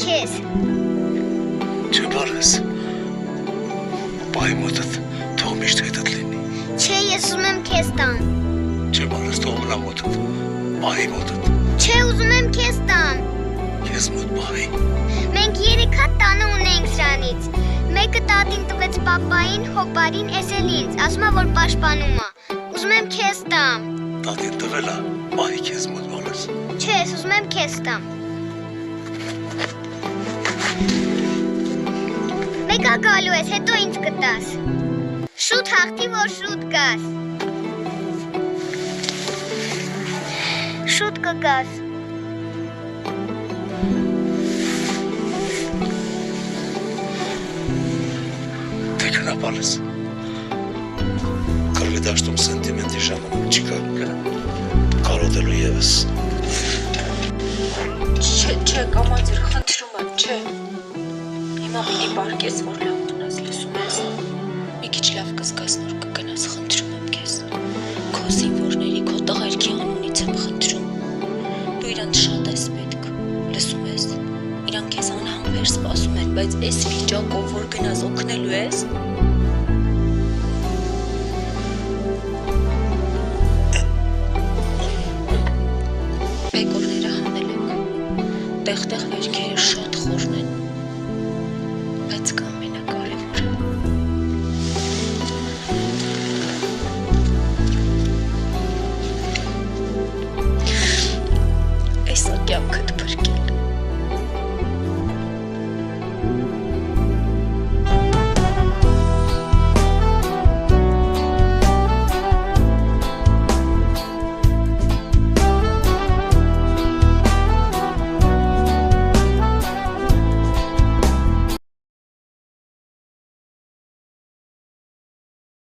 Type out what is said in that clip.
քեզ։ Չէ բարես։ Բայ մոտդ թող միշտ հետդ լինի։ Չէ, ես ուզում եմ քեզ տամ։ Չէ բարես թող մնա մոտդ։ Բայ մոտդ։ Չէ, ուզում եմ քեզ տամ։ Քեզ մոտ բայ։ Մենք 3 հատ տանը ունենք սրանից։ Մեկը տատին տվեց պապային, հոպարին, էս էլ ինձ, ասում է, որ պաշտպանում է։ Ուզում եմ քեզ տամ։ Տատին տվել է, բայ քեզ մոտ բարես։ Չէ, ես ուզում եմ քեզ տամ։ Մեկը գալու ես, հետո ինձ կտաս։ Շուտ հաղթի, որ շուտ գաս։ Շուտ կգաս։ Թե գնա բարես։ Կարելի դաշտում սենտիմենտի ժամանակ չի կարող կարոտելու ևս։ Չէ, կամաձր, խնդրում եմ, չէ։ Հիմա պիտի պարկես, որ լավ մնաս, լսում ես։ Մի քիչ լավ կզգաս, նոր կգնաս, խնդրում եմ քեզ։ Քո զինվորների, քո տղերքի անունից եմ խնդրում։ Դու իրանց շատ ես պետք, լսում ես։ Իրանք քեզ անհամբեր սպասում են, բայց այս վիճակով որ գնաս օգնելու ես,